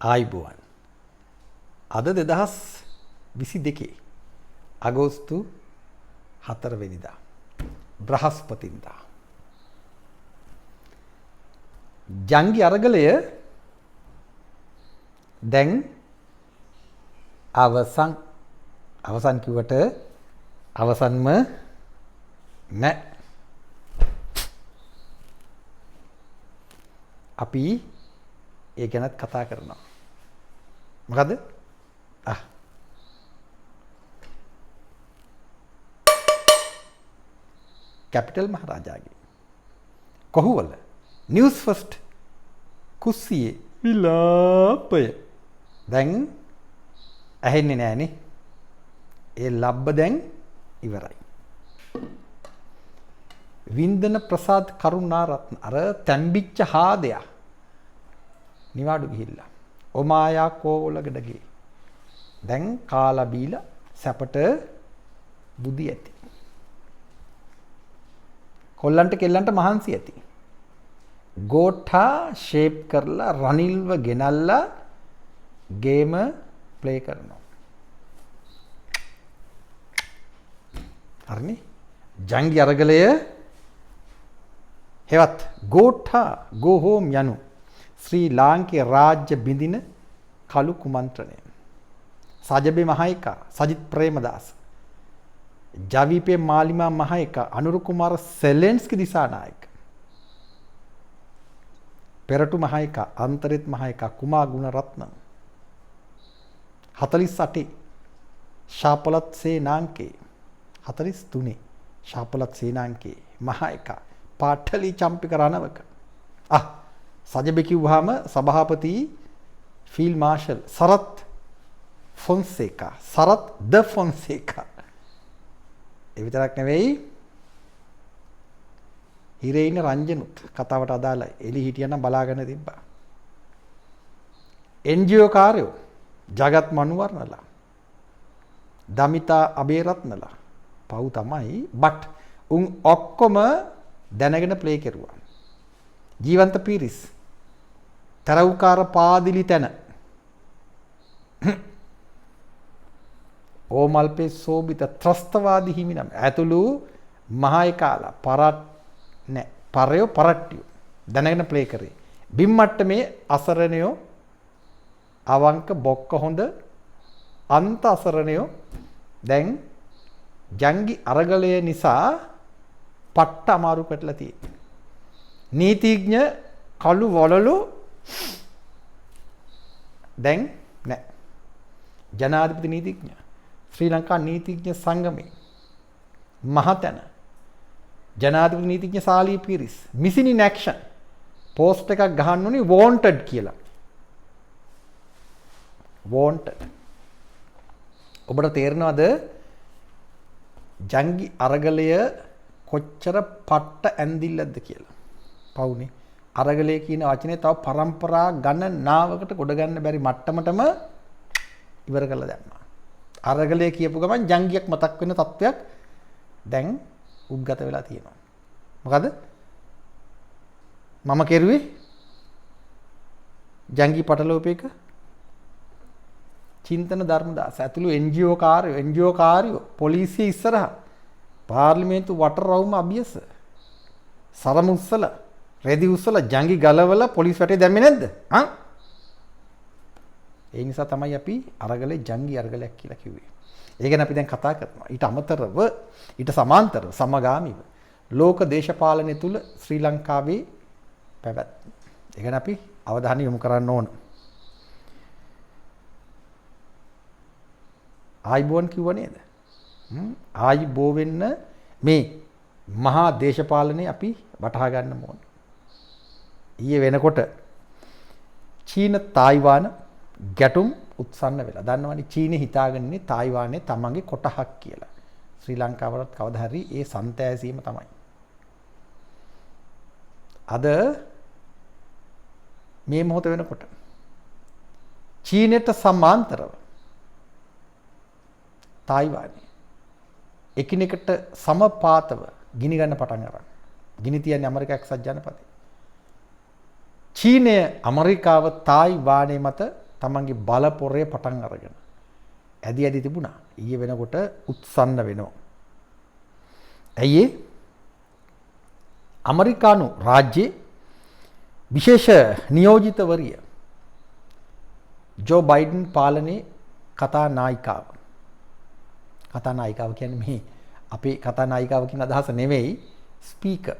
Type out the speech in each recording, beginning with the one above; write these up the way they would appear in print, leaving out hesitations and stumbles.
ආයිබෝවන්. අද 2022 අගෝස්තු 4 වෙනිදා බ්‍රහස්පතින්දා. ජංගි අරගලය දැන් අවසන් කිව්වට අවසන්ම නැහැ. අපි ඒ ගැනත් කතා කරනවා. මොකද? කැපිටල් මහරජාගේ කොහුවල නිවුස් ෆස්ට් කුස්සියේ විලාපය දැන් ඇහෙන්නේ නැහනේ. ඒ ලබ්බ දැන් ඉවරයි. වින්දන ප්‍රසාද් කරුණාරත්න අර තැම්බිච්ච හාදයා නිවාඩු ගිහිල්ලා ඔමායා කෝලගඩගේ දැන් කාලා බීලා සැපට බුදි ඇති. කොල්ලන්ට කෙල්ලන්ට මහන්සි ඇති. ගෝඨා ෂේප් කරලා රනිල්ව ගෙනල්ලා ගේම ප්ලේ කරනවා. හරිනේ? ජංගි අරගලය හෙවත් ගෝඨා ගෝ හෝම් යනු ශ්‍රී ලාංකේය රාජ්‍ය බිඳින කළු කුමන්ත්‍රණය. සජබේ මහේකා සජිත් ප්‍රේමදාස ජවිපේ මාලිමා මහේකා අනුර කුමාර සෙලෙන්ස්කි දිසානායක පෙරටු මහේකා අන්තරිත් මහේකා කුමා ගුණරත්න 48 ශාපලත් සේනාංකේ 43 ශාපලත් සේනාංකේ මහේකා පාඨලි චම්පික රණවක සජබේ කිව්වහම සභාපති ෆීල්ඩ් මාර්ෂල් සරත් ෆොන්සේකා සරත් ද ෆොන්සේකා ඒ විතරක් නෙවෙයි හිරේ ඉන්න රංජනුත් කතාවට අදාළයි. එලි හිටියනම් බලාගෙන තිබ්බා. NGO කාර්යෝ ජගත් මනුවර්ණලා දමිතා අබේරත්නලා පව් තමයි බට් උන් ඔක්කොම දැනගෙන ප්ලේ කෙරුවා. ජීවන්ත පීරිස් තරවුකාර පාදිලි තැන ඕමල්පේ සෝබිත ත්‍රස්තවාදී හිමිනම් ඇතුළු මහේකාලා පරයෝ පරට්ටියෝ දැනගෙන ප්ලේ කරේ. බිම්මට්ටමේ අසරණයෝ අවංක බොක්ක හොඳ අන්ත අසරණයෝ දැන් ජංගි අරගලය නිසා පට්ට අමාරු පැටලා තියෙනවා. නීතිඥ කළු වලලු දැන් නැහැ. ජනාධිපති නීතිඥ ශ්‍රී ලංකා නීතිඥ සංගමේ මහතැන ජනාධිපති නීතිඥ සාලී පීරිස් මිසින් ඉන් ඇක්ෂන් පෝස්ට් එකක් ගහන්න උනේ වොන්ටඩ් කියලා. වොන්ටඩ්. ඔබට තේරෙනවද ජංගි අරගලය කොච්චර පට්ට ඇන්දිල්ලක්ද කියලා? පවුනේ. අරගලය කියන වචනේ තව પરම්පරා ගණනාවකට ගොඩ ගන්න බැරි මට්ටමටම ඉවර කරලා දැම්මා. අරගලය කියපු ගමන් ජංගියක් මතක් වෙන තත්වයක් දැන් උද්ගත වෙලා තියෙනවා. මොකද? මම කෙරුවේ ජංගි පටලෝපේක චින්තන ධර්මදාස ඇතුළු NGO කාර්යෝ පොලිසිය ඉස්සරහා පාර්ලිමේන්තු වටරවුම අභියස සරම උස්සලා රෙදි උස්සලා ජංගි ගලවලා පොලිස් වැටේ දැම්මේ නැද්ද? ඒ නිසා තමයි අපි අරගලේ ජංගි අරගලයක් කියලා කිව්වේ. ඒ ගැන අපි දැන් කතා කරනවා. ඊට අමතරව ඊට සමාන්තරව සමගාමීව ලෝක දේශපාලනය තුල ශ්‍රී ලංකාවේ පැවැත්ම. ඒ ගැන අපි අවධානය යොමු කරන්න ඕන. ආයිබෝන් කිව්ව නේද? ආයිබෝ වෙන්න මේ මහා දේශපාලනේ අපි වටහා ගන්න ඕන. ඊයේ වෙනකොට චීන තායිවාන ගැටුම් උත්සන්න වෙලා. දන්නවනේ චීනේ හිතාගෙන ඉන්නේ තායිවානේ තමන්ගේ කොටහක් කියලා. ශ්‍රී ලංකාවලත් කවදා හරි ඒ සන්තෑසීම තමයි. අද මේ මොහොත වෙනකොට චීනෙට සමාන්තරව තායිවානේ එකිනෙකට සමපාතව ගිනි ගන්න පටන් අරන්. ගිනි තියන්නේ ඇමරිකා එක්සත් ජනපදයේ. චීනය ඇමරිකාව තායිවානයේ මත තමන්ගේ බල පොරේ පටන් අරගෙන ඇදි තිබුණා. ඊයේ වෙනකොට උත්සන්න වෙනවා. ඇයි ඇමරිකානු රාජ්‍යයේ විශේෂ නියෝජිතවරිය ජෝ බයිඩන් පාලනයේ කතා නායිකාව. කතා නායිකාව කියන්නේ මේ අපේ කතා නායිකාව කියන අදහස නෙවෙයි. ස්පීකර්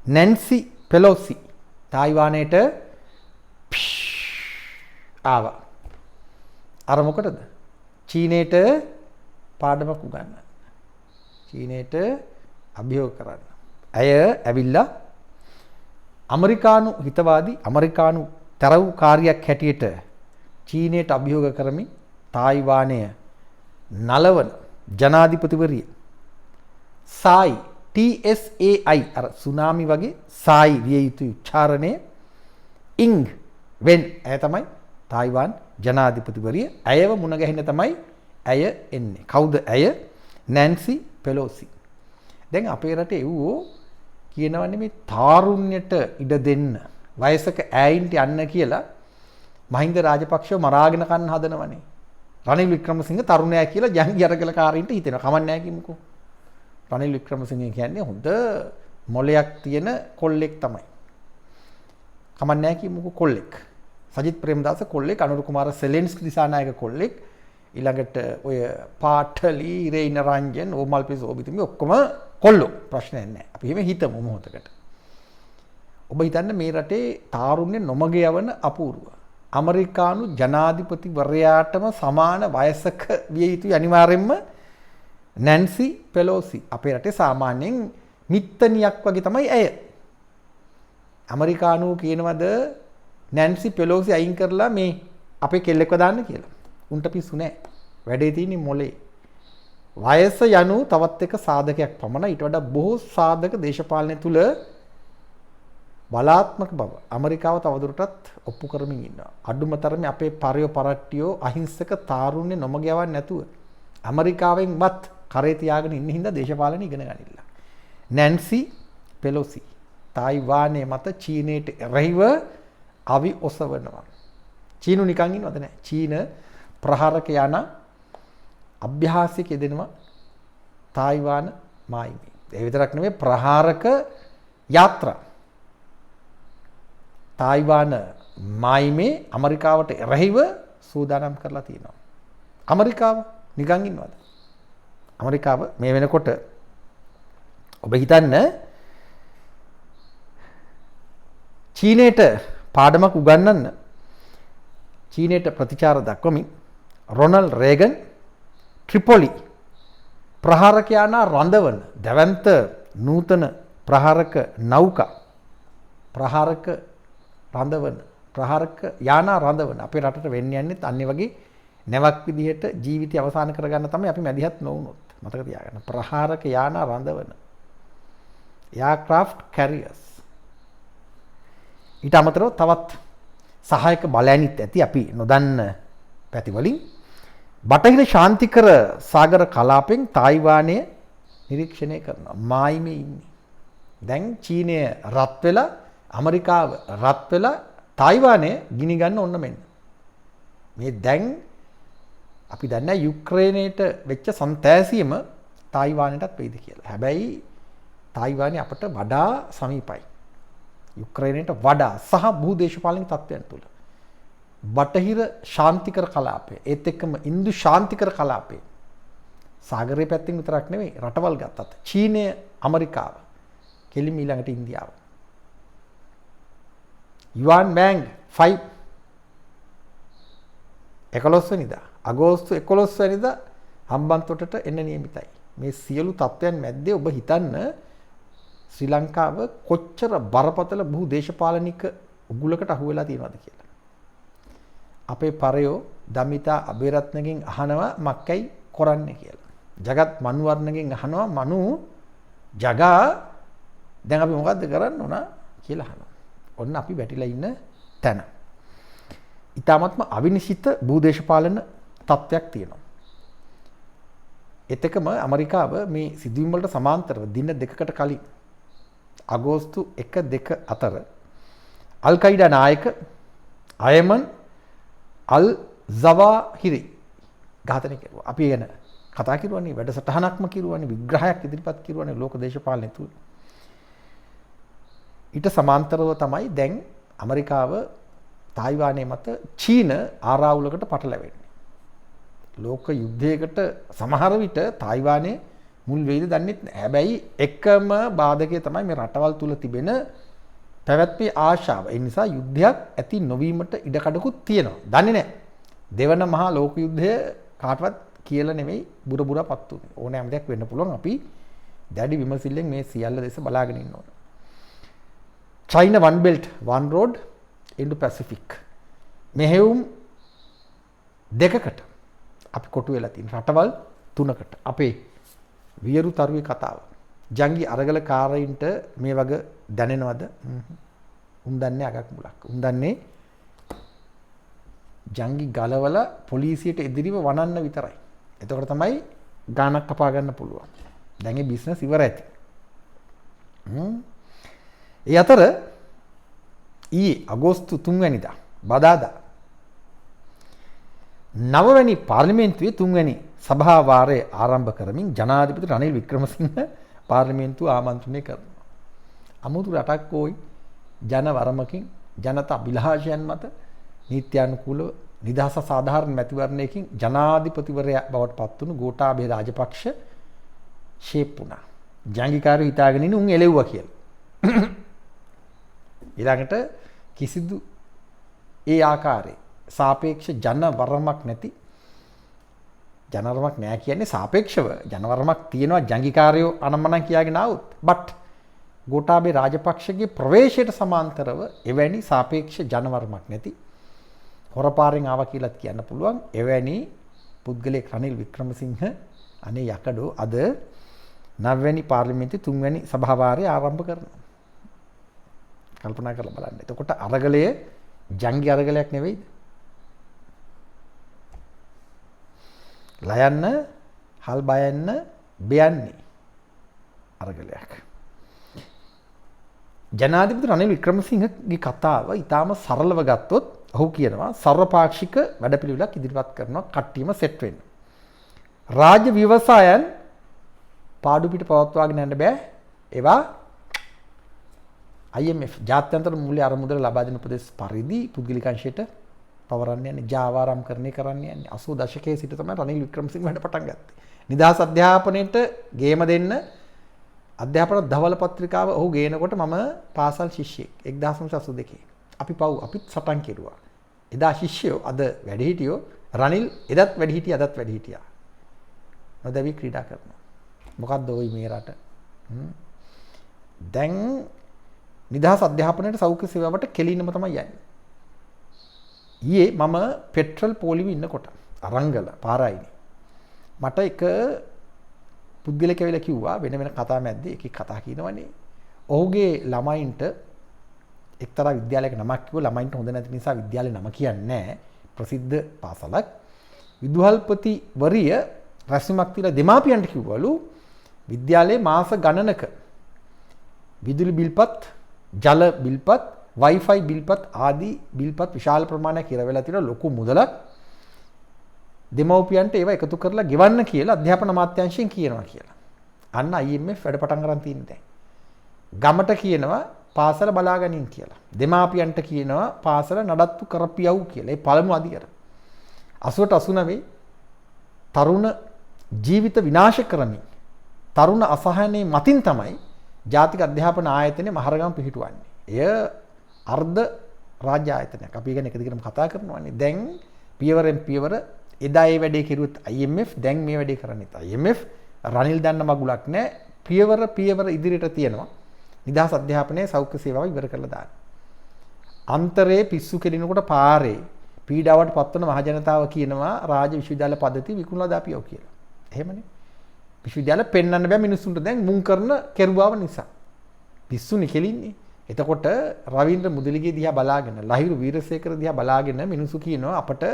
නැන්සි පෙලෝසි තායිවානයට ආවා. අර මොකටද? චීනයට පාඩමක් උගන්වන්න. චීනයට අභියෝග කරන්න. ඇය ඇවිල්ලා ඇමරිකානු හිතවාදී ඇමරිකානු තරවුකාරියක් හැටියට චීනයට අභියෝග කරමින් තායිවානය නලවන ජනාධිපතිවරිය සායි TSAI අර සුනාමි වගේ සායි විය යුතු උච්චාරණය ඉං වෙන් ඇය තමයි තායිවාන් ජනාධිපතිවරිය. ඇයව මුණ ගැහෙන්න තමයි ඇය එන්නේ. කවුද ඇය? නැන්සි පෙලෝසි. දැන් අපේ රටේ එව්වෝ කියනවනේ මේ තාරුණ්‍යයට ඉඩ දෙන්න වයසක ඈයින්ට යන්න කියලා මහින්ද රාජපක්ෂව මරාගෙන කන්න හදනවනේ. රනිල් වික්‍රමසිංහ තරුණයා කියලා ජංගි අරගලකාරීන්ට හිතෙනවා. කමන්නේ නැහැ කිමුකෝ. රනිල් වික්‍රමසිංහ කියන්නේ හොඳ මොලයක් තියෙන කොල්ලෙක් තමයි. කමන්නේ නැහැ කිමුකෝ කොල්ලෙක්. සජිත් ප්‍රේමදාස කොල්ලෙක්, අනුර කුමාර සෙලෙන්ස්කි දිසානායක කොල්ලෙක්, ඊළඟට ඔය පාඨලි රේින රංජන් ඕමල්පිස් ඕබිතුමි ඔක්කොම කොල්ලෝ. ප්‍රශ්නයක් නැහැ. අපි එහෙම හිතමු මොහොතකට. ඔබ හිතන්න මේ රටේ තාරුණ්‍ය නොමග යවන අපූර්ව ඇමරිකානු ජනාධිපතිවරයාටම සමාන වයසක විය යුතුයි අනිවාර්යෙන්ම නැන්සි පෙලෝසි. අපේ රටේ සාමාන්‍යයෙන් මිත්තනියක් වගේ තමයි ඇය. ඇමරිකානු කියනවද නැන්සි පෙලෝසි අයින් කරලා මේ අපේ කෙල්ලෙක්ව දාන්න කියලා. උන්ට පිස්සු නැහැ. වැඩේ තියෙන්නේ මොලේ. වයස යනු තවත් එක සාධකයක් පමණයි. ඊට වඩා බොහෝ සාධක දේශපාලනය තුල බලාත්මක බව ඇමරිකාව තවදුරටත් ඔප්පු කරමින් ඉන්නවා. අඩුම තරමේ අපේ පරයෝ පරට්ටියෝ අහිංසක තාරුණ්‍ය නොමග යවන්නේ නැතුව ඇමරිකාවෙන්වත් කරේ තියාගෙන ඉන්න හින්දා දේශපාලන ඉගෙන ගනින්න. නැන්සි පෙලෝසි තායිවානයේ මත චීනයට එරෙහිව අවි ඔසවනවා. චීනු නිකන් ඉන්නවද නැහැ. චීන ප්‍රහාරක යන අභ්‍යාසයක යෙදෙනවා තායිවාන මායිමේ. ඒ විතරක් නෙමෙයි ප්‍රහාරක යාත්‍රා. තායිවාන මායිමේ ඇමරිකාවට එරෙහිව සූදානම් කරලා තියෙනවා. ඇමරිකාව නිකන් ඉන්නවද? ඇමරිකාව මේ වෙනකොට ඔබ හිතන්න චීනයට පාඩමක් උගන්වන්න චීනයට ප්‍රතිචාර දක්වමින් රොනල්ඩ් රේගන් ට්‍රිපොලි ප්‍රහාරකයානා රඳවන දැවැන්ත නූතන ප්‍රහාරක නෞකා ප්‍රහාරක යානා රඳවන අපේ රටට වෙන්න යන්නේ අන්නේ වගේ නැවක් විදිහට ජීවිතය අවසන් කරගන්න තමයි අපි මැදිහත් නොවුනොත්. මතක තියාගන්න. ප්‍රහාරක යානා රඳවන එයාක්‍රාෆ්ට් කැරියර්ස්. ඊට අමතරව තවත් සහායක බලයන්ත් ඇති අපි නොදන්න පැති වලින් බටහිර ශාන්තිකර සාගර කලාපෙන් තායිවානය නිරීක්ෂණය කරනවා. මායිමේ ඉන්නේ. දැන් චීනය රත් වෙලා ඇමරිකාව රත් වෙලා තායිවානය ගිනි ගන්න ඕන මෙන්න. මේ දැන් අපි දන්නේ යුක්‍රේනයට වෙච්ච සන්තෑසියම තායිවානයටත් වෙයිද කියලා. හැබැයි තායිවානය අපට වඩා සමීපයි. යුක්‍රේනයට වඩා සහ භූදේශපාලනික තත්ත්වයන් තුළ. බටහිර ශාන්තිකර කලාපය ඒත් එක්කම ඉන්දු ශාන්තිකර කලාපය සාගරයේ පැත්තෙන් විතරක් නෙවෙයි රටවල් ගත්තත් චීනය ඇමරිකාව කෙලිම ඊළඟට ඉන්දියාව. යුවන් බෑන්ක් 5 11 වෙනිදා අගෝස්තු 11 වෙනිදා හම්බන්තොටට එන්න නියමිතයි. මේ සියලු තත්ත්වයන් මැද්දේ ඔබ හිතන්න ශ්‍රී ලංකාව කොච්චර බරපතල බහු දේශපාලනික උගුලකට අහු වෙලා තියෙනවද කියලා. අපේ පරයෝ දමිතා අබේරත්නගෙන් අහනවා මක්කයි කරන්නේ කියලා. ජගත් මනුවර්ණගෙන් අහනවා මනු ජගා දැන් අපි මොකද්ද කරන්න ඕන කියලා අහනවා. ඔන්න අපි වැටිලා ඉන්න තැන. ඊටාත්ම අවිනිශ්චිත භූදේශපාලන තත්ත්වයක් තියෙනවා. ඒ එතකම ඇමරිකාව මේ සිදුවීම් වලට සමාන්තරව දින දෙකකට කලින් අගෝස්තු 1 2 අතර අල් කයිඩා නායක අයමන් අල් සවාහිරි ඝාතනය කෙරුවා. අපි ගැන කතා කරුවානේ, වැඩසටහනක්ම කිරුවානේ, විග්‍රහයක් ඉදිරිපත් කිරුවානේ ලෝක දේශපාලනය තුල. ඊට සමාන්තරව තමයි දැන් ඇමරිකාව තායිවානයේ මත චීන ආරාවුලකට පටලැවෙන්නේ. ලෝක යුද්ධයකට සමහර විට තායිවානයේ මුල් වෙයිද දන්නේ නැහැ. හැබැයි එකම බාධකය තමයි මේ රටවල් තුල තිබෙන පැවැත්මේ ආශාව. ඒ නිසා යුද්ධයක් ඇති නොවීමට ඉඩකඩකුත් තියෙනවා. දන්නේ නැහැ. දෙවන මහා ලෝක යුද්ධය කාටවත් කියලා නෙමෙයි බුරපත් උනේ. ඕනෑම දෙයක් වෙන්න පුළුවන්. අපි දැඩි විමසිල්ලෙන් මේ සියල්ල දෙස බලාගෙන ඉන්න ඕන. China One Belt One Road Indo-Pacific මෙහෙයුම් දෙකකට අපි කොටු වෙලා තියෙන රටවල් තුනකට අපේ වියරු තරුවේ කතාව. ජංගි අරගල කාරයින්ට මේ වගේ දැනෙනවද? උන් දන්නේ අගක් මුලක්. උන් දන්නේ ජංගි ගලවල පොලිසියට එදිරිව වනන්න විතරයි. එතකොට තමයි ගානක් කපා ගන්න පුළුවන්. දැන් ඒ බිස්නස් ඉවර ඇති. ඒ අතර ඊයේ අගෝස්තු 3 වෙනිදා බදාදා 9 වෙනි පාර්ලිමේන්තුවේ 3 වෙනි සභා වාරය ආරම්භ කරමින් ජනාධිපති රනිල් වික්‍රමසිංහ පාර්ලිමේන්තුව ආමන්ත්‍රණය කරනවා. අමුතු රටක් ඕයි ජනවරමකින් ජනතා අභිලාෂයන් මත නීත්‍යානුකූලව නිදහස සාධාරණ මැතිවරණයකින් ජනාධිපතිවරයා බවට පත් වුණු ගෝඨාභය රාජපක්ෂ ෂේප් වුණා. ජංගිකාරයෝ හිතාගෙන ඉන්නේ උන් එළෙව්වා කියලා. ඊළඟට කිසිදු ඒ ආකාරයේ සාපේක්ෂ ජනවරමක් නැති ජනවරමක් නෑ කියන්නේ සාපේක්ෂව ජනවරමක් තියෙනවා ජංගිකාරයෝ අනම්මනම් කියාගෙන આવුත් බට් ගෝඨාභය රාජපක්ෂගේ ප්‍රවේශයට සමාන්තරව එවැනි සාපේක්ෂ ජනවරමක් නැති හොරපාරෙන් ආවා කියලාත් කියන්න පුළුවන් එවැනි පුද්ගලයෙක් රනිල් වික්‍රමසිංහ අනේ යකඩෝ අද 9 වෙනි පාර්ලිමේන්තුවේ 3 වෙනි සභාවාරය ආරම්භ කරනවා. කල්පනා කරලා බලන්න. එතකොට අරගලය ජංගි අරගලයක් නෙවෙයිද? ලයන්න, හල් බයන්න, බයන්නේ අරගලයක්. ජනාධිපති රනිල් වික්‍රමසිංහගේ කතාව ඊටාම සරලව ගත්තොත් ඔහු කියනවා සර්වපාක්ෂික වැඩපිළිවෙලක් ඉදිරිපත් කරනවා කට්ටියම සෙට් වෙන්න. රාජ්‍ය ව්‍යවසායන් පාඩු පිට පවත්වාගෙන යන්න බෑ. ඒවා IMF ජාත්‍යන්තර මූල්‍ය අරමුදල ලබා දෙන උපදෙස් පරිදි පුද්ගලික අංශයට පවරන්න යන්නේ ජාවාරම්කරණය කරන්න යන්නේ 80 දශකයේ සිට තමයි රනිල් වික්‍රමසිංහ වැඩ පටන් ගත්තේ. නිදහස් අධ්‍යාපනයේට ගේම දෙන්න අධ්‍යාපන දවල පත්‍රිකාව ඔහු ගේනකොට මම පාසල් ශිෂ්‍යෙක් 1982. අපි පව් අපිත් සටන් කෙරුවා. එදා ශිෂ්‍යයෝ අද වැඩිහිටියෝ රනිල් එදත් වැඩිහිටිය අදත් වැඩිහිටියා. නොදැවි ක්‍රීඩා කරනවා. මොකද්ද ওই මේ රට? දැන් නිදහස් අධ්‍යාපනයට සෞඛ්‍ය සේවාවට කෙලින්ම තමයි යන්නේ. ඊයේ මම පෙට්‍රල් පොලිමේ ඉන්නකොට අරංගල පාරයිනේ. මට එක පුද්ගලයෙක් ඇවිල්ලා කිව්වා වෙන වෙන කතා මැද්දේ එකෙක් කතා කියනවනේ. ඔහුගේ ළමයින්ට එක්තරා විද්‍යාලයක නමක් කිව්ව ළමයින්ට හොඳ නැති නිසා විද්‍යාලේ නම කියන්නේ නැහැ. ප්‍රසිද්ධ පාසලක්. විදුහල්පති වරිය රැස්වීමක් තියලා දෙමාපියන්ට කිව්වලු විද්‍යාලයේ මාස ගණනක විදුලි බිල්පත්, ජල බිල්පත්, Wi-Fi බිල්පත් ආදී බිල්පත් විශාල ප්‍රමාණයක් ඉර වෙලා තියෙන ලොකු මුදලක් දෙමව්පියන්ට ඒවා එකතු කරලා ගෙවන්න කියලා අධ්‍යාපන අමාත්‍යාංශයෙන් කියනවා කියලා. අන්න IMF වැඩ පටන් ගන්න තියෙන්නේ දැන්. ගමට කියනවා පාසල බලාගනින් කියලා. දෙමාපියන්ට කියනවා පාසල නඩත්තු කරපියව් කියලා. ඒ පළමු අධිකර. 80ට 89 තරුණ ජීවිත විනාශ කරමින් තරුණ අසහනයේ මතින් තමයි ජාතික අධ්‍යාපන ආයතනය මහරගම පිහිටුවන්නේ. එය අර්ධ රාජ්‍ය ආයතනයක්. අපි ගැන එක දිගටම කතා කරනවානේ. දැන් පියවරෙන් පියවර එදා ඒ වැඩේ කෙරුවත් IMF දැන් මේ වැඩේ කරන්නේත් IMF රනිල් දන්න මගුලක් නැහැ. පියවර ඉදිරියට තියෙනවා. නිදහස් අධ්‍යාපනයේ සෞඛ්‍ය සේවාව ඉවර කරලා දාන්න. අන්තරේ පිස්සු කෙලිනකොට පාරේ පීඩාවට පත්වන මහජනතාව කියනවා රාජ්‍ය විශ්වවිද්‍යාල පද්ධතිය විකුණලා දාපියෝ කියලා. එහෙමනේ. විශ්වවිද්‍යාල පෙන්වන්න බෑ මිනිස්සුන්ට දැන් මුන් කරන කෙරුවාව නිසා. පිස්සුනේ කෙලින්නේ. එතකොට රවීන්ද්‍ර මුදලිගේ දිහා බලාගෙන ලහිරු වීරසේකර දිහා බලාගෙන මිනිස්සු කියනවා අපට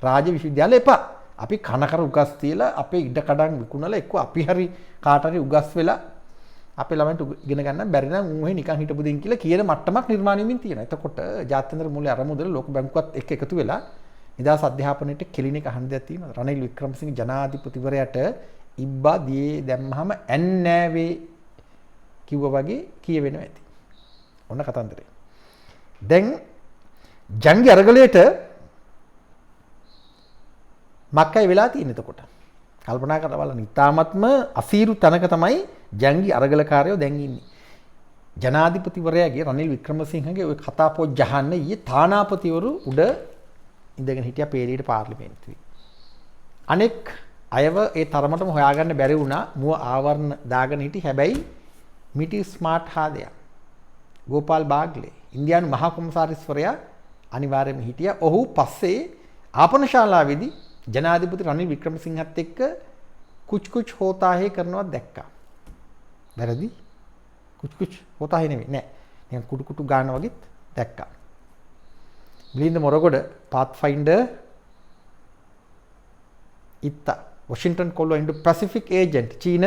රාජ්‍ය විශ්වවිද්‍යාල එපා. අපි කනකර උගස් තියලා අපේ ඉඩ කඩන් විකුණලා එක්ක අපි හරි කාට හරි උගස් වෙලා අපේ ළමයින්ට ඉගෙන ගන්න බැරි නම් උන් ඔහේ නිකන් හිටපු දෙයින් කියලා කියන මට්ටමක් නිර්මාණය වෙමින් තියෙනවා. එතකොට ජාත්‍යන්තර මූල්‍ය අරමුදල ලෝක බැංකුවත් එක්ක එකතු වෙලා නිදහස් අධ්‍යාපනයේට කෙලින එක අහන්න දෙයක් තියෙනවා. රනිල් වික්‍රමසිංහ ජනාධිපතිවරයාට ඉබ්බා දියේ දැම්මහම ඇන්නෑවේ කිව්වා වගේ කියවෙනවා ඇති. ඔන්න කතන්දරේ. දැන් ජංගි අරගලයට මක්කයි වෙලා තියෙන එතකොට. කල්පනා කරලා බලන්න ඉතාමත්ම අසීරු තැනක තමයි ජංගි අරගලකාරයෝ දැන් ඉන්නේ. ජනාධිපතිවරයාගේ රනිල් වික්‍රමසිංහගේ ওই කතා පොත් ජහන්න ඊයේ තානාපතිවරු උඩ ඉඳගෙන හිටියා පේලියට පාර්ලිමේන්තුවේ. අනෙක් අයව ඒ තරමටම හොයාගන්න බැරි වුණා. මුව ආවරණ දාගෙන හිටි. හැබැයි මිටි ස්මාර්ට් හාදයා ගෝපාල් බාග්ලේ ඉන්දියානු මහා කොමසාරිස්වරයා අනිවාර්යයෙන්ම හිටියා. ඔහු පස්සේ ආපන ශාලාවේදී ජනාධිපති රනිල් වික්‍රමසිංහත් එක්ක කුච් කුච් හෝතාහේ කරනවා දැක්කා. වැරදි? කුච් කුච් හෝතාහේ නෙවෙයි නෑ. නිකන් කුඩු කුඩු ගන්න වගේත් දැක්කා. මිලින්ද මොරගොඩ පාත්ෆයින්ඩර් ඉත්තා වොෂින්ටන් කොල්ලෝ ඉන්ඩෝ පැසිෆික් ඒජන්ට් චීන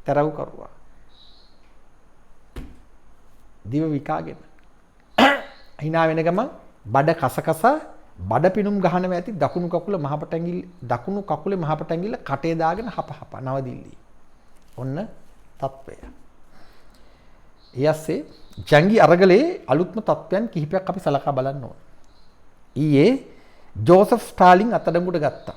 තරවු කරුවා. දිව විකාගෙන හිනා වෙන ගමන් බඩ කසකස බඩ පිනුම් ගහනවා ඇති දකුණු කකුලේ මහපට ඇඟිල්ල කටේ දාගෙන හප නවදිල්ලි. ඔන්න තත්ත්වය. ඊයස්සේ ජංගි අරගලේ අලුත්ම තත්ත්වයන් කිහිපයක් අපි සලකා බලන්න ඕන. ඊයේ ජෝසප් ස්ටාලින් අත්අඩංගුවට ගත්තා.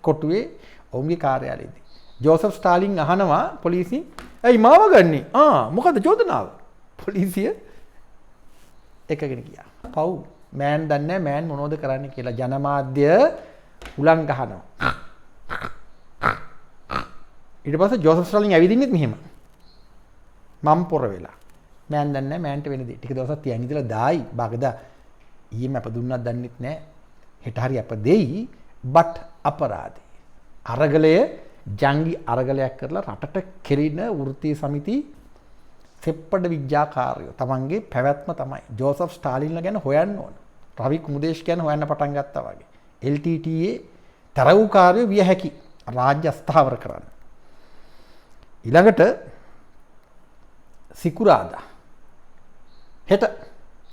කොටුවේ ඔවුන්ගේ කාර්යාලයේදී. ජෝසප් ස්ටාලින් අහනවා පොලිසියෙන් ඇයි මාව ගන්නේ? මොකද චෝදනාව? පොලිසිය එකගෙන ගියා. පව් මෑන් දන්නේ මෑන් මොනවද කරන්නේ කියලා ජනමාධ්‍ය උලන් ගහනවා. ඊට පස්සේ ජෝසප් ස්ටාලින් ඇවිදින්නෙත් මෙහෙම. මම් පොර වෙලා. මෑන් දන්නේ මෑන්ට වෙන දේ. ටික දවසක් තියන් ඉඳලා දායි බගදා ඊයේ අප දුන්නත් දන්නෙත් නෑ. හෙට හරි අප දෙයි බට් අපරාධේ. අරගලය ජංගි අරගලයක් කරලා රටට කෙරින වෘත්තීය සමිති සෙප්පඩ විද්‍යාකාරයෝ තමන්ගේ පැවැත්ම තමයි ජෝසප් ස්ටාලින්ලා ගැන හොයන්න ඕන. රවි කුමුදේශ් ගැන හොයන්න පටන් ගත්තා වගේ. LTTE තරවුකාරයෝ විය හැකි රාජ්‍ය අස්ථාවර කරන්න. ඊළඟට සිකුරාදා හෙට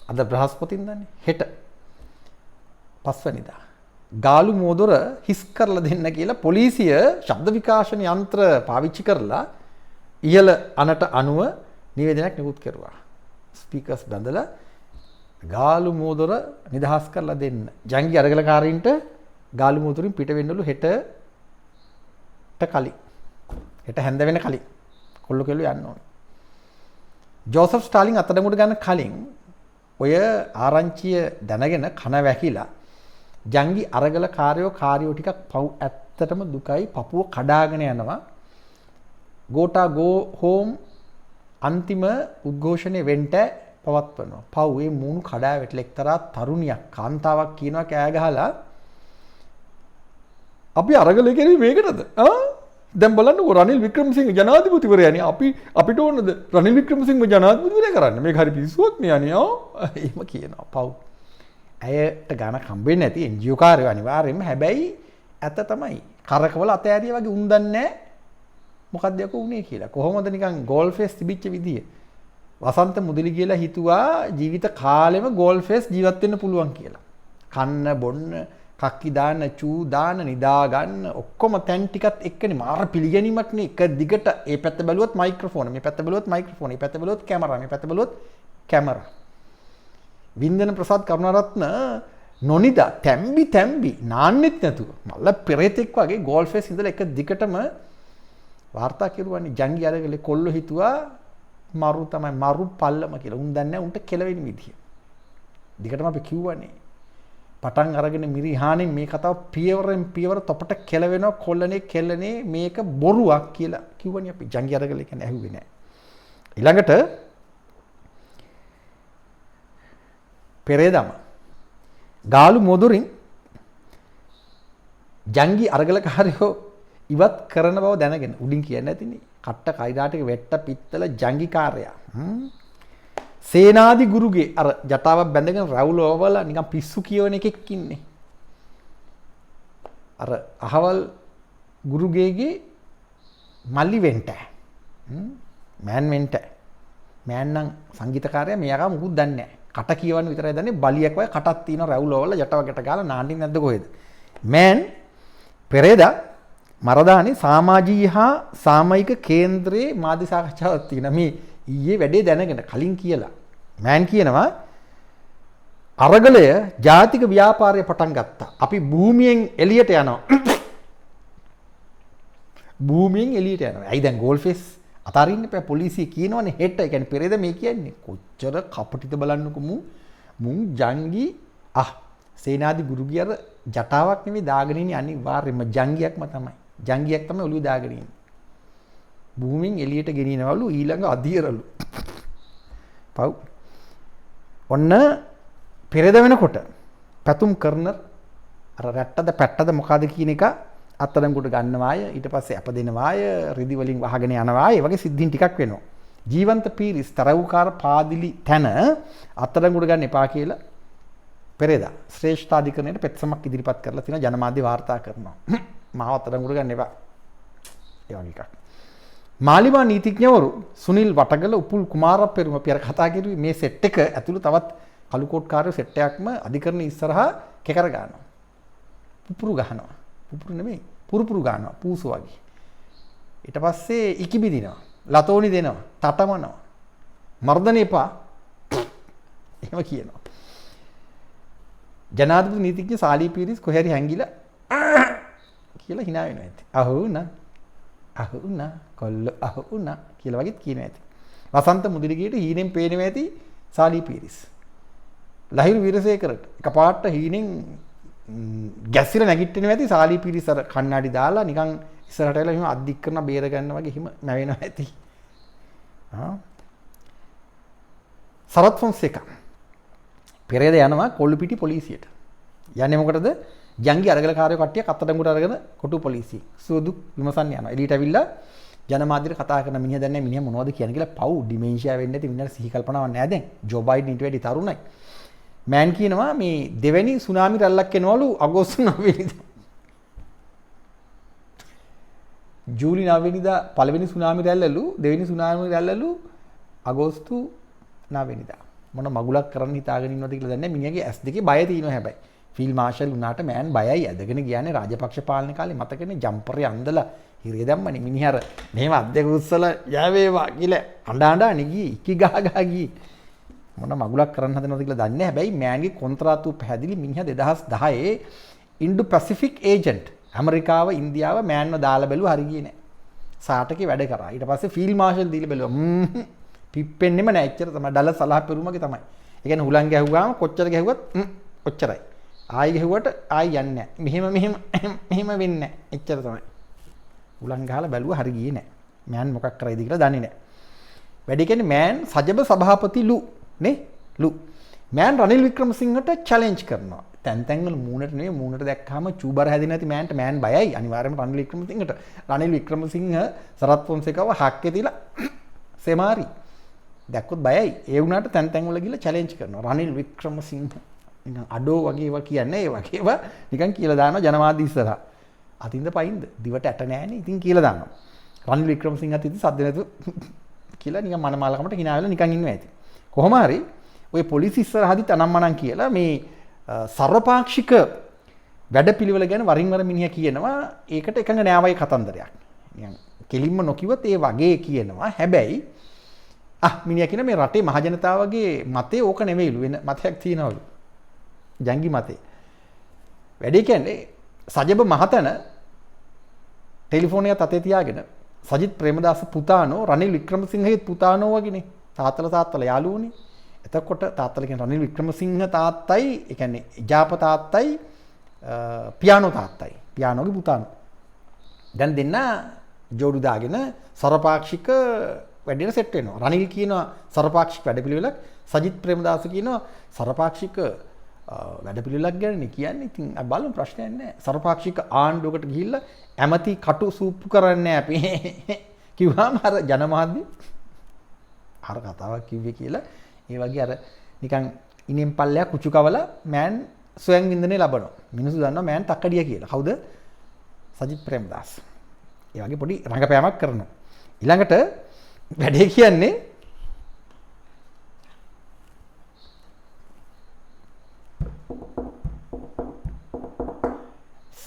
අද බ්‍රහස්පතින්දානේ හෙට පස්වැනිදා ගාලු මෝදොර හිස් කරලා දෙන්න කියලා පොලිසිය ශබ්ද විකාශන යන්ත්‍ර පාවිච්චි කරලා ඉහළ අනට අනුව නිවේදනයක් නිකුත් කරුවා. ස්පීකර්ස් බඳලා ගාලු මෝදොර නිදහස් කරලා දෙන්න. ජංගි අරගලකාරීන්ට ගාලු මෝදොරින් පිට වෙන්නලු හෙටට කලින්. හෙට හැන්ද වෙන කලින් කොල්ල කෙල්ල යන්න ඕන. ජෝසප් ස්ටාලින් අත්අඩංගුවට ගන්න කලින් ඔය ආරංචිය දැනගෙන කන වැහිලා ජංගි අරගලකාරයෝ ටිකක් පව් ඇත්තටම දුකයි පපුව කඩාගෙන යනවා. ගෝටා ගෝ හෝම් අන්තිම උද්ඝෝෂණය වෙන්න පවත්වනවා. පව් ඒ මූණු කඩා වැටලා එක්තරා තරුණියක් කාන්තාවක් කියනවා කෑ ගහලා අපි අරගලේ කරේ මේකටද? දැන් බලන්නකෝ රනිල් වික්‍රමසිංහ ජනාධිපතිවරයානේ අපිට ඕනද රනිල් වික්‍රමසිංහ ජනාධිපතිවරයා කරන්න මේක හරි පිස්සුවක් නේ අනේ එහෙම කියනවා පව්. ඇයට ගානක් හම්බෙන්නේ නැති NGO කාර්යය අනිවාර්යයෙන්ම හැබැයි ඇත්ත තමයි කරකවල අතෑරිය වගේ උන් දන්නේ නැහැ මොකක්ද යකෝ උනේ කියලා. කොහොමද නිකන් ගෝල් ෆේස් තිබිච්ච විදිය. වසන්ත මුදලි කියලා හිතුවා ජීවිත කාලෙම ගෝල් ෆේස් ජීවත් වෙන්න පුළුවන් කියලා. කන්න බොන්න කක්කි දාන්න චූ දාන්න නිදා ගන්න ඔක්කොම තැන් ටිකත් එක්කනේ මාර පිළිගැනීමක් නේ. එක දිගට ඒ පැත්ත බැලුවොත් මයික්‍රොෆෝන මේ පැත්ත බැලුවොත් මයික්‍රොෆෝන මේ පැත්ත බැලුවොත් කැමරා මේ පැත්ත බැලුවොත් කැමරා. වින්දන ප්‍රසාද් කරුණාරත්න නොනිදා තැම්බි නාන්නෙත් නැතුව මල්ල පෙරේතෙක් වගේ ගෝල් ෆේස් ඉඳලා එක දිගටම වාර්තා කෙරුවානේ. ජංගි අරගලේ කොල්ලෝ හිතුවා මරු තමයි මරු පල්ලම කියලා. උන් දන්නේ උන්ට කෙලවෙන විදිය. දිගටම අපි කිව්වනේ. පටන් අරගෙන මිරිහානෙන් මේ කතාව පියවරෙන් පියවර තොපට කෙලවෙනවා කෙල්ලනේ මේක බොරුවක් කියලා කිව්වනේ අපි. ජංගි අරගලේ කියන්නේ ඇහුවේ නෑ. ඊළඟට පෙරේදම ගාලු මොදුරින් ජංගි අරගලකාරයෝ ඉවත් කරන බව දැනගෙන උඩින් කියන්නේ නැතිනේ. කට්ට කයිරාටික වෙට්ට පිත්තල ජංගිකාරයා. සේනාදි ගුරුගේ අර ජටාවක් බැඳගෙන රවුල ඔවලා නිකන් පිස්සු කියවන එකෙක් ඉන්නේ. අර අහවල් ගුරුගේගේ මල්ලි වෙන්ට මෑන් වෙන්ට මෑන් නම් සංගීතකාරයා මෙයාගා මුකුත් දන්නේ නැහැ. කට කියවන්න විතරයි දන්නේ. බලියක් වගේ කටක් තියෙන රැවුලවල යටවකට ගාලා නාන්නේ නැද්ද කොහෙද? මෑන් පෙරේදා මරදානේ සමාජීය හා සාමයික කේන්ද්‍රයේ මාධ්‍ය සාකච්ඡාවක් තියෙනවා. මේ ඊයේ වැඩේ දැනගෙන කලින් කියලා. මෑන් කියනවා අරගලය ජාතික ව්‍යාපාරය පටන් ගත්තා. අපි භූමියෙන් එළියට යනවා. භූමියෙන් එළියට යනවා. ඇයි දැන් ගෝල්ෆේස් අතාරින්න එපා පොලිසිය කියනවනේ හෙට. ඒ කියන්නේ පෙරේද මේ කියන්නේ කොච්චර කපටිද බලන්නකෝ මුන් ජංගි සේනාධි ගුරුගිය අර ජටාවක් නෙමෙයි දාගෙන ඉන්නේ අනිවාර්යයෙන්ම ජංගියක්ම තමයි. ජංගියක් තමයි ඔළුවේ දාගෙන ඉන්නේ. භූමියෙන් එළියට ගෙනියනවලු ඊළඟ අධියරලු. පව්. ඔන්න පෙරේද වෙනකොට පැතුම් කරනර් අර රැට්ටද පැට්ටද මොකද කියන එක අත්අඩංගුවට ගන්නවාය. ඊට පස්සේ අප දෙනවාය රිදි වලින් වහගෙන යනවාය. ඒ වගේ සිද්ධීන් ටිකක් වෙනවා. ජීවන්ත පීරිස් තරවුකාර පාදිලි තැන අත්අඩංගුවට ගන්න එපා කියලා පෙරේදා ශ්‍රේෂ්ඨාධිකරණයට පෙත්සමක් ඉදිරිපත් කරලා තියෙනවා. ජනමාධ්‍ය වාර්තා කරනවා. මාව අත්අඩංගුවට ගන්න එපා. ඒ වගේ එකක්. මාලිමා නීතිඥවරු සුනිල් වටගල උපුල් කුමාරපෙරුම අපි අර කතා කරුවේ මේ සෙට් එක ඇතුළු තවත් කළු කෝට් කාර්ය සෙට් එකක්ම අධිකරණ ඉස්සරහා කෙකර ගන්නවා. පුපුරු ගහනවා. පුපුරු නෙමෙයි පුරුපුරු ගන්නවා පූසු වගේ. ඊට පස්සේ ඉකිබිදිනවා. ලතෝනි දෙනවා. තටමනවා. මර්ධන එපා. එහෙම කියනවා. ජනාධිපති නීතිඥ සාලී පීරිස් කොහේරි හැංගිලා කියලා hina වෙනවා ඇති. අහුණා කොල්ල අහුණා කියලා වගේත් කියනවා ඇති. වසන්ත මුදිරිගේට හීනෙන් පේනවා ඇති සාලී පීරිස්. ලහිරු වීරසේකරට එකපාරට හීනෙන් ගැස්සිලා නැගිටිනවා ඇති සාලී පීරිස් අර කණ්ණාඩි දාලා නිකන් ඉස්සරහට වෙලා එහෙම අද්දික් කරන බේර ගන්න වගේ එහෙම මැවෙනවා ඇති. සරත් ෆොන්සේකා පෙරේද යනවා කොල්ලුපිටි පොලිසියට. යන්නේ මොකටද? ජංගි අරගලකාරයෝ කට්ටිය අත්අඩංගුවට අරගෙන කොටු පොලිසිය සුදු විමසන්න යනවා. එළියට ඇවිල්ලා ජනමාධ්‍යට කතා කරන මිනිහා දැන් මිනිහා මොනවද කියන්නේ කියලා පව් ඩිමෙන්ෂියා වෙන්නේ නැති මිනිහට සිහි කල්පනාවක් නැහැ දැන්. ජෝ බයිඩන් ඊට වැඩි තරුණයි. මෑන් කියනවා මේ දෙවැනි සුනාමි රැල්ලක් එනවලු අගෝස්තු 9 වෙනිදා. ජූලි 9 වෙනිදා පළවෙනි සුනාමි රැල්ලලු දෙවෙනි සුනාමි රැල්ලලු අගෝස්තු 9 වෙනිදා. මොන මගුලක් කරන්න හිතාගෙන ඉන්නවද කියලා දන්නේ නැහැ. මිනිහාගේ ඇස් දෙකේ බය තියෙනවා හැබැයි. ෆීල්ඩ් මාෂල් වුණාට මෑන් බයයි. ඇදගෙන ගියානේ රාජපක්ෂ පාලන කාලේ මතකනේ ජම්පරේ අන්දලා හිරේ දැම්මනේ මිනිහාර මෙහෙම අත් දෙක උස්සලා යවේවා කියලා අඬ නිගී ඉකි ගහ ගියේ. මොන මගුලක් කරන්න හදනවද කියලා දන්නේ නැහැ. හැබැයි මෑන්ගේ කොන්ත්‍රාත්තුව පැහැදිලි. මිනිහා 2010 ඉන්ඩෝ පැසිෆික් ඒජන්ට් ඇමරිකාව ඉන්දියාව මෑන්ව දාලා බැලුවා හරි ගියේ නැහැ. සාටකේ වැඩ කරා. ඊට පස්සේ ෆීල්ඩ් මාෂල් දීලා බැලුවා. පිප්පෙන්නෙම නැහැ. එච්චර තමයි. ඩල සලහ පෙරුමගේ තමයි. ඒ කියන්නේ හුලං ගැහුවාම කොච්චර ගැහුවත් ඔච්චරයි. ආයි ගැහුවට ආයි යන්නේ නැහැ. මෙහෙම වෙන්නේ නැහැ. එච්චර තමයි. හුලං ගහලා බැලුවා හරි ගියේ නැහැ. මෑන් මොකක් කරයිද කියලා දන්නේ නැහැ. වැඩි කියන්නේ මෑන් සජබ සභාපතිලු නේ ලු. මෑන් රනිල් වික්‍රමසිංහට චැලෙන්ජ් කරනවා. තැන් වල මූණට නෙවෙයි මූණට දැක්කම චූබර හැදෙන්නේ නැති මෑන්ට මෑන් බයයි. අනිවාර්යයෙන්ම රනිල් වික්‍රමසිංහට. රනිල් වික්‍රමසිංහ සරත් ෆොන්සේකාව හක්කේ තියලා සෙමාරි දැක්කොත් බයයි. ඒ වුණාට තැන් වල ගිහලා චැලෙන්ජ් කරනවා. රනිල් වික්‍රමසිංහ නිකන් අඩෝ වගේ ඒවා කියන්නේ ඒ වගේ ඒවා නිකන් කියලා දානවා ජනමාධ්‍ය ඉස්සරහා. අතින්ද පයින්ද දිවට ඇට නෑනේ. ඉතින් කියලා දානවා. රනිල් වික්‍රමසිංහත් ඉතින් සද්ද නැතුව කියලා නිකන් මනමාලකමට hina වෙලා නිකන් ඉන්නවා ඇති. කොහොම හරි ඔය පොලිසි ඉස්සරහදී තනම්මනම් කියලා මේ සර්වපාක්ෂික වැඩපිළිවෙල ගැන වරින් වර මිනිහා කියනවා. ඒකට එකඟ නෑවයි කතන්දරයක්. නිකන් කෙලින්ම නොකියුවත් ඒ වගේ කියනවා. හැබැයි මිනිහා කියන මේ රටේ මහජනතාවගේ මතේ ඕක නෙමෙයිලු වෙන මතයක් තියෙනවලු. ජංගි මතේ. වැඩි කියන්නේ සජබ මහතන ටෙලිෆෝන් එක අතේ තියාගෙන සජිත් ප්‍රේමදාස පුතානෝ රනිල් වික්‍රමසිංහගේ පුතානෝ වගේනේ තාත්තලා යාළුවෝනේ. එතකොට තාත්තලා කියන්නේ රනිල් වික්‍රමසිංහ තාත්තයි, ඒ කියන්නේ ඉජාප තාත්තයි, පියානෝ තාත්තයි. පියානෝගේ පුතානෝ. දැන් දෙන්න ජෝඩු දාගෙන සර්වපාක්ෂික වැඩේට සෙට් වෙනවා. රනිල් කියනවා සර්වපාක්ෂික වැඩපිළිවෙලක්, සජිත් ප්‍රේමදාස කියනවා සර්වපාක්ෂික වැඩපිළිවෙලක් ගැන කියන්නේ. ඉතින් බලමු ප්‍රශ්නයක් නැහැ. සර්වපාක්ෂික ආණ්ඩුවකට ගිහිල්ලා ඇමති කටු සූප්පු කරන්නේ අපි කිව්වම අර ජනමාධ්‍ය අර කතාවක් කිව්වේ කියලා ඒ වගේ අර නිකන් ඉනෙන් පල්ලයක් කුචු කවලා මෑන් සොයන් වින්දනේ ලබනවා. මිනිස්සු දන්නවා මෑන් තක්කඩිය කියලා. කවුද? සජිත් ප්‍රේමදාස. ඒ වගේ පොඩි රංගපෑමක් කරනවා. ඊළඟට වැඩේ කියන්නේ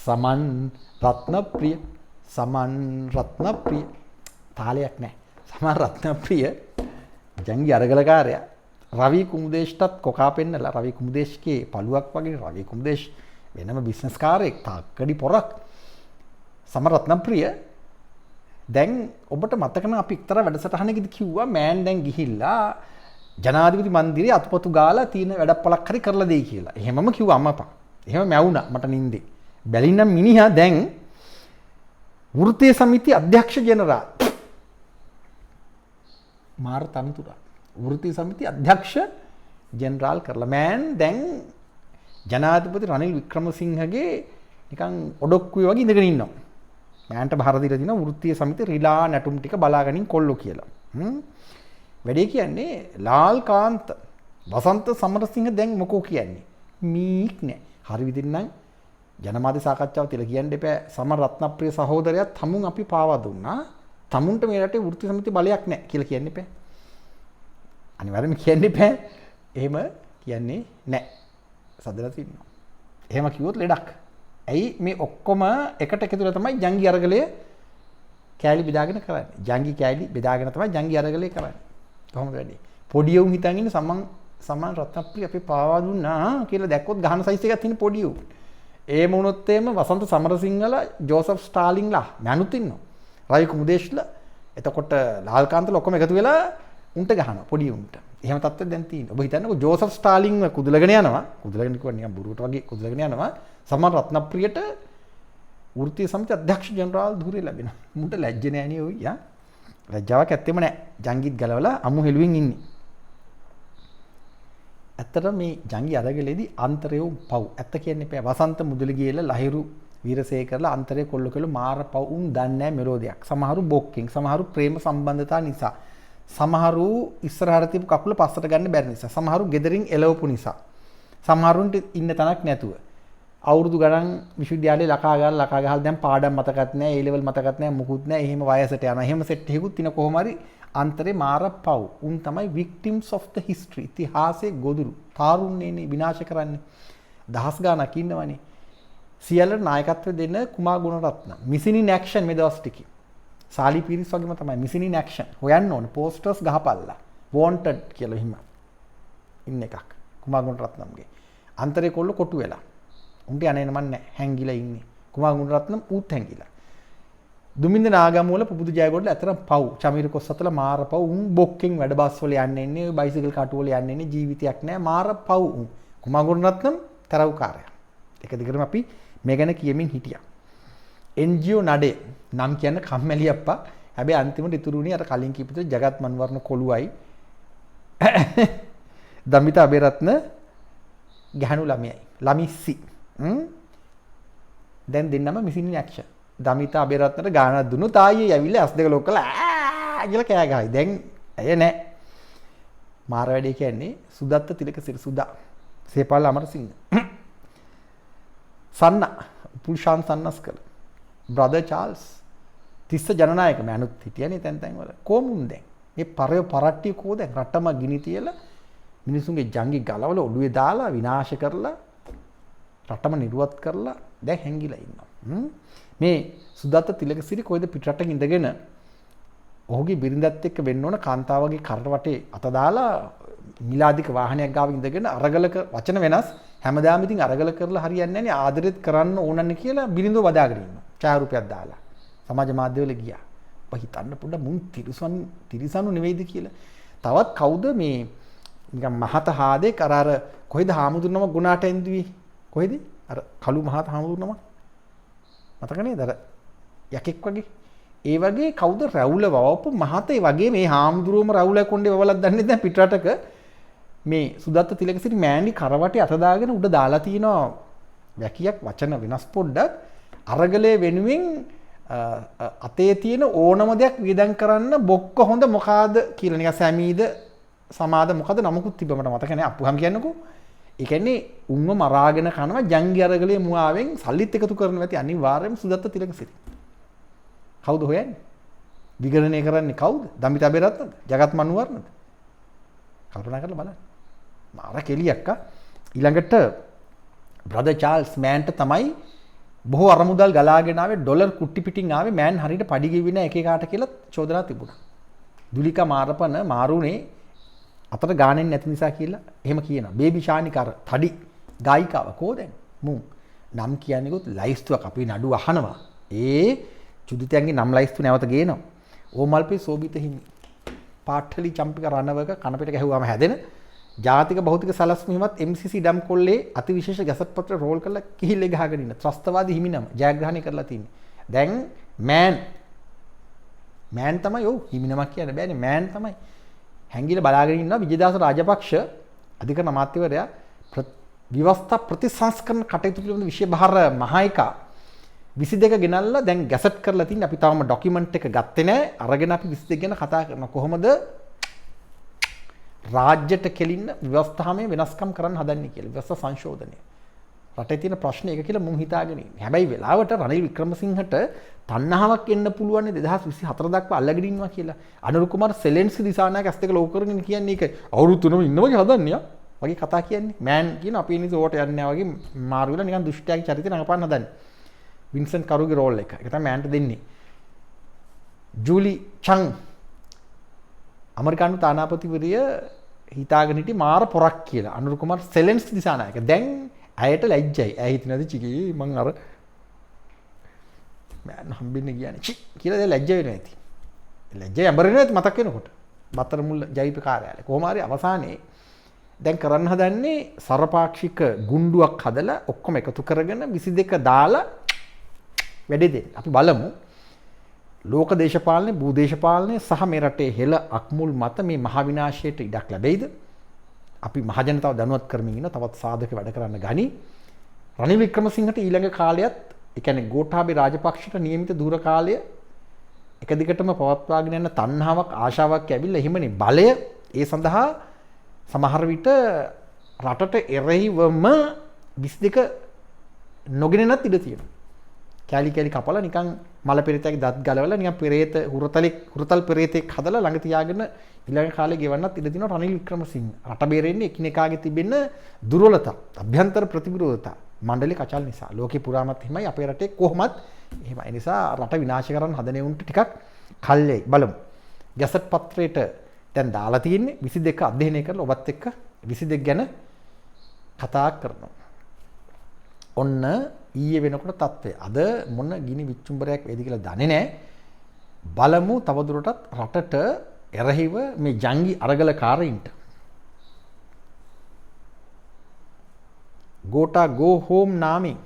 සමන් රත්නප්‍රිය තාලයක් නැහැ. සමන් රත්නප්‍රිය ජංගි අරගලකාරයා රවි කුමුදේෂ්ටත් කොකා පෙන්නලා රවි කුමුදේෂ්ගේ පළුවක් වගේ රවි කුමුදේෂ් වෙනම බිස්නස් කාරයෙක් තාක්කඩි පොරක්. සමන් රත්නප්‍රිය දැන් ඔබට මතක නම් අපි එක්තරා වැඩසටහනකදී කිව්වා මෑන් දැන් ගිහිල්ලා ජනාධිපති මන්දිරයේ අතුපතු ගාලා තියෙන වැඩපලක් හරි කරලා දෙයි කියලා. එහෙමම කිව්වා අම්මපා. එහෙම මැවුණා මට නින්දේ. බැලිනම් මිනිහා දැන් වෘත්තීය සමිති අධ්‍යක්ෂ ජනරාල් මාර තනතුරක්. වෘත්තීය සමිති අධ්‍යක්ෂ ජනරාල් කරලා මෑන් දැන් ජනාධිපති රනිල් වික්‍රමසිංහගේ නිකන් ඔඩොක්කුවේ වගේ ඉඳගෙන ඉන්නවා. මෑන්ට බහර දීලා දිනවා වෘත්තීය සමිති රිලා නැටුම් ටික බලාගනින් කොල්ලෝ කියලා. වැඩේ කියන්නේ ලාල්කාන්ත වසන්ත සමරසිංහ දැන් මොකෝ කියන්නේ? මීක් නෑ. හරි විදිහින් නම් ජනමාධ්‍ය සාකච්ඡාව තියලා කියන්න එපා. සමර රත්නප්‍රිය සහෝදරයා තමුන් අපි පාවා දුන්නා. තමුන්ට මේ රටේ වෘත්තීය සමිති බලයක් නැහැ කියලා කියන්න එපා. අනිවාර්යයෙන්ම කියන්න එපා. එහෙම කියන්නේ නැහැ. සද්දලා තින්නවා. එහෙම කිව්වොත් ලෙඩක්. ඇයි මේ ඔක්කොම එකට එකතු වෙලා තමයි ජංගි අරගලය කෑලි බෙදාගෙන කරන්නේ. ජංගි කෑලි බෙදාගෙන තමයි ජංගි අරගලය කරන්නේ. කොහොමද වැඩි? පොඩි උන් හිතන් ඉන්නේ සමන් රත්නප්‍රිය අපි පාවා දුන්නා කියලා දැක්කොත් ගහන සයිස් එකක් තියෙන පොඩි උන්. ඒ මොනොත් එම වසන්ත සමරසිංහලා ජෝසප් ස්ටාලින්ලා මැනුත් ඉන්නවා. රවි කුමුදේෂ්ලා එතකොට ලාල්කාන්තලා ඔක්කොම එකතු වෙලා උන්ට ගහනවා පොඩි උන්ට. එහෙම තත්ත්වයක් දැන් තියෙනවා. ඔබ හිතන්නකෝ ජෝසප් ස්ටාලින්ව කුදලගෙන යනවා. කුදලගෙන කිව්වා නිකන් බුරුවට වගේ කුදලගෙන යනවා. සමන් රත්නප්‍රියට වෘත්තීය සමිති අධ්‍යක්ෂ ජනරාල් ධුරය ලැබෙනවා. මුන්ට ලැජ්ජ නෑනේ ඔය යා. ලැජ්ජාවක් ඇත්තෙම නෑ. ජංගිත් ගලවලා අමු හෙළුවෙන් ඉන්නේ. ඇත්තට මේ ජංගි අරගලේදී අන්තරයෝ පව්. ඇත්ත කියන්නේ එපා. වසන්ත මුදලිගියල ලහිරු වීරසේකරලා අන්තරේ කොල්ල කෙළු මාර පව් උන් දන්නේ නැහැ මෙලෝදියක්. සමහරු බොක්කින්, සමහරු ප්‍රේම සම්බන්ධතා නිසා. සමහරු ඉස්සරහට තියපු කකුල පස්සට ගන්න බැරි නිසා. සමහරු gederin එලවපු නිසා. සමහරුන්ට ඉන්න තැනක් නැතුව. අවුරුදු ගණන් විශ්වවිද්‍යාලේ ලකා ගහලා දැන් පාඩම් මතකත් නැහැ, A level මතකත් නැහැ, මුකුත් නැහැ. එහෙම වයසට යනවා. එහෙම සෙට් එකකුත් තින කොහොම හරි අන්තරේ මාර පව්. උන් තමයි victims of the history. ඉතිහාසයේ ගොදුරු. තාරුණ්‍යනේ විනාශ කරන්නේ. දහස් ගාණක් ඉන්නවනේ. සියල්ලට නායකත්වය දෙන කුමාර ගුණරත්න. missing in action මේ දවස් ටිකේ. සාලි පීරිස් වගේම තමයි missing in action. හොයන්න ඕනේ posters ගහපල්ලා. wanted කියලා හිම. ඉන්න එකක්. කුමාර ගුණරත්නම්ගේ. අන්තරේ කොල්ල කොටු වෙලා. උන්ට යන්නේ නමන්නේ හැංගිලා ඉන්නේ. කුමාර ගුණරත්නම් ඌත් හැංගිලා. දුමින්ද නාගමුවල පුබුදු ජයගොඩල ඇතරම් පව්. චමීර කොස්සතල මාර පව්. උන් බොක්කෙන් වැඩ බස් වල යන්නේ ඉන්නේ. බයිසිකල් කටු වල යන්නේ ඉන්නේ. ජීවිතයක් නැහැ. මාර පව් උන්. කුමාර ගුණරත්නම් තරව්කාරයා. එක දිගටම අපි මේ ගැන කියමින් හිටියා. NGO නඩේ නම් කියන්න කම්මැලි අප්පා. හැබැයි අන්තිමට ඉතුරු වුණේ අර කලින් කියපු ජගත් මන්වර්ණ කොළුවයි. දමිත අබේරත්න ගැහණු ළමයයි. ළමිස්සි. දැන් දෙන්නම missing in action. දමිත අබේරත්නට ගානක් දුන්නු තායියේ ඇවිල්ලා ඇස් දෙක ලොක් කරලා ආ කියලා කෑ ගහයි. දැන් ඇය නෑ. මාර වැඩේ කියන්නේ සුදත්ත තිලකසිරි සුදා. සේපාල අමරසිංහ. සන්න පුල්ෂාන් සන්නස්කල. Brother Charles. තිස්ස ජනනායක මෑනුත් හිටියනේ තැන් තැන් වල. කොමුන් දැන් මේ පරය පරට්ටිය කෝ දැන් රටම ගිනි තියලා මිනිසුන්ගේ ජංගි ගලවල ඔළුවේ දාලා විනාශ කරලා රටම නිරුවත් කරලා දැන් හැංගිලා ඉන්නවා. මේ සුදත්ත තිලකසිරි කොයිද පිටරටක ඉඳගෙන ඔහුගේ බිරිඳත් එක්ක වෙන්න ඕන කාන්තාවගේ කරට වටේ අත දාලා මිලාදික වාහනයක් ගාව ඉඳගෙන අරගලක වචන වෙනස් හැමදාම ඉතින් අරගල කරලා හරියන්නේ නැහැ ආදරෙත් කරන්න ඕනන්නේ කියලා බිරිඳව වදාගෙන ඉන්නවා. ඡායාරූපයක් දාලා සමාජ මාධ්‍යවල ගියා. ඔබ හිතන්න පොඩ්ඩක් මුන් තිරිසනු නෙවෙයිද කියලා. තවත් කවුද මේ නිකන් මහත හාදේ කරාර කොහෙද හාමුදුරනම ගුණාට එන්දුවේ? කොහෙද? අර කළු මහත හාමුදුරනම මතක නේද? අර යකෙක් වගේ. ඒ වගේ කවුද රැවුල වවපු මහතේ වගේ මේ හාමුදුරුවම රැවුල කොණ්ඩේ වවලක් දන්නේ නැහැ පිටරටක මේ සුදත්ත තිලකසිරි මෑණි කරවටේ අත දාගෙන උඩ දාලා තිනවා වැකියක් වචන වෙනස් පොඩ්ඩක් අරගලේ වෙනුවෙන් අතේ තියෙන ඕනම දෙයක් වියදම් කරන්න බොක්ක හොඳ මොකාද කියලා නිකන් සැමීද සමාද මොකද නමකුත් තිබ්බ මට මතක නැහැ අප්පුහම් කියන්නකෝ ඒ කියන්නේ උන්ව මරාගෙන කනවා ජංගි අරගලයේ මුවාවෙන් සල්ලිත් එකතු කරන ඇති අනිවාර්යයෙන්ම සුදත්ත තිලකසිරි. කවුද හොයන්නේ? විගණනය කරන්නේ කවුද? දමිතා බෙරත්නද? ජගත් මනුවර්ණද? කල්පනා කරලා බලන්න. මාර කෙලියක් ඊළඟට බ්‍රදර් චාල්ස් මෑන්ට තමයි බොහෝ අරමුදල් ගලාගෙන ආවේ ඩොලර් කුට්ටි පිටින් ආවේ මෑන් හරියට පඩි ගෙවින එක එකාට කියලා චෝදනා තිබුණා. දුලිකා මාරපන මාරුනේ අතට ගානෙන් නැති නිසා කියලා එහෙම කියනවා. බේබි ශානිකර තඩි ගායිකාව කෝදෙන් මුන් නම් කියන්නේකොත් ලයිස්තුවක් අපි නඩු අහනවා. ඒ චුදිතයන්ගේ නම් ලයිස්තු නැවත ගේනවා. ඕමල්පේ සෝබිත හිමි පාට්ටලි චම්පික රණවක කනපිට ගැහුවාම හැදෙන ජාතික භෞතික සැලැස්මීමත් MCC ඩම් කොල්ලේ අතිවිශේෂ ගැසට් පත්‍ර රෝල් කරලා කිහිල්ලේ ගහගෙන ඉන්න ත්‍රස්තවාදී හිමිනම ජයග්‍රහණය කරලා තින්නේ. දැන් මෑන් තමයි ඔව් හිමිනමක් කියන්න බෑනේ මෑන් තමයි. හැංගිලා බලාගෙන ඉන්නවා විජේදාස රාජපක්ෂ අධිකරණ අමාත්‍යවරයා ව්‍යවස්ථා ප්‍රතිසංස්කරණ කටයුතු පිළිබඳ විශේෂ භාර මහායිකා 22 ගෙනල්ලා දැන් ගැසට් කරලා තින්නේ. අපි තාම ડોකියුමන්ට් එක ගත්තේ නැහැ. අරගෙන අපි 22 ගැන කතා කරනවා. කොහොමද රාජ්‍යයට කෙලින්න ව්‍යවස්ථාමය වෙනස්කම් කරන්න හදන්නේ කියලා. ව්‍යවස්ථා සංශෝධනය. රටේ තියෙන ප්‍රශ්න එක කියලා මුන් හිතාගෙන ඉන්නේ. හැබැයි වෙලාවට රනිල් වික්‍රමසිංහට තණ්හාවක් එන්න පුළුවන් 2024 දක්වා අල්ලගෙන ඉන්නවා කියලා. අනුර කුමාර සෙලෙන්ස්කි දිසානායක ඇස් දෙක ලොකු කරගෙන කියන්නේ ඒක අවුරුදු 3ම ඉන්න වගේ හදන්නේ වගේ කතා කියන්නේ. මෑන් කියන අපි ඉන්නේ ඕට යන්නේ නැහැ වගේ මාරු වෙලා නිකන් දුෂ්ටයාගේ චරිතය නඟපාන්න හදන්නේ. වින්සන්ට් කරුගේ රෝල් එක. ඒක තමයි මෑන්ට දෙන්නේ. ජූලි චං ඇමරිකානු තානාපතිවරිය හිතාගෙන හිටි මාර පොරක් කියලා. අනුර කුමාර සෙලෙන්ස්කි දිසානායක. දැන් ඇයට ලැජ්ජයි. ඇය හිතනද චිකී මං අර මෑන් හම්බෙන්න කියන්නේ චි කියලා දැන් ලැජ්ජ වෙනවා ඇති. ලැජ්ජය ඇඹරෙනවා ඇති මතක් වෙනකොට. බත්තර මුල්ල ජවිප කාර්යාලය. කොහොම හරි අවසානයේ දැන් කරන්න හදන්නේ සර්වපාක්ෂික ගුණ්ඩුවක් හදලා ඔක්කොම එකතු කරගෙන 22 දාලා වැඩේ දෙන්න. අපි බලමු ලෝක දේශපාලනය, භූ දේශපාලනය සහ මේ රටේ හෙළ අක්මුල් මත මේ මහ විනාශයට ඉඩක් ලැබෙයිද? අපි මහජනතාව දැනුවත් කරමින් ඉන්න තවත් සාධක වැඩ කරන්න ගනි. රනිල් වික්‍රමසිංහට ඊළඟ කාලයත් ඒ කියන්නේ ගෝඨාභය රාජපක්ෂට නියමිත දුර කාලය එක දිගටම පවත්වාගෙන යන තණ්හාවක් ආශාවක් ඇවිල්ලා එහෙමනේ බලය ඒ සඳහා සමහර විට රටට එරෙහිවම 22 නොගෙනනත් ඉඩ තියෙනවා. කැලි කැලි කපලා නිකන් මල පෙරේතයාගේ දත් ගලවලා නිකන් පෙරේත හුරතල් පෙරේතෙක් හදලා ළඟ තියාගෙන ඊළඟ කාලේ ගෙවන්නත් ඉඩ තියෙනවා රනිල් වික්‍රමසිංහ. රට බේරෙන්නේ එකිනෙකාගේ තිබෙන දුර්වලතා, අභ්‍යන්තර ප්‍රතිවිරෝධතා, මණ්ඩලේ කචල් නිසා. ලෝකේ පුරාමත් එහෙමයි අපේ රටේ කොහොමත් එහෙමයි. ඒ නිසා රට විනාශ කරන්න හදන උන්ට ටිකක් කල්යයි. බලමු. ගැසට් පත්‍රයට දැන් දාලා තියෙන්නේ 22 අධ්‍යයනය කරලා ඔබත් එක්ක 22 ගැන කතා කරනවා. ඔන්න ඊයේ වෙනකොට තත්ත්වය. අද මොන ගිනි විච්චුම්බරයක් වේද කියලා දන්නේ නැහැ. බලමු තවදුරටත් රටට එරෙහිව මේ ජංගි අරගලකාරයින්ට ගෝටා ගෝ හෝම් නාමයෙන්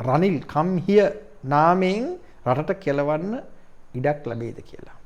රනිල් කම් හිය නාමයෙන් රටට කෙලවන්න ඉඩක් ලැබෙයිද කියලා.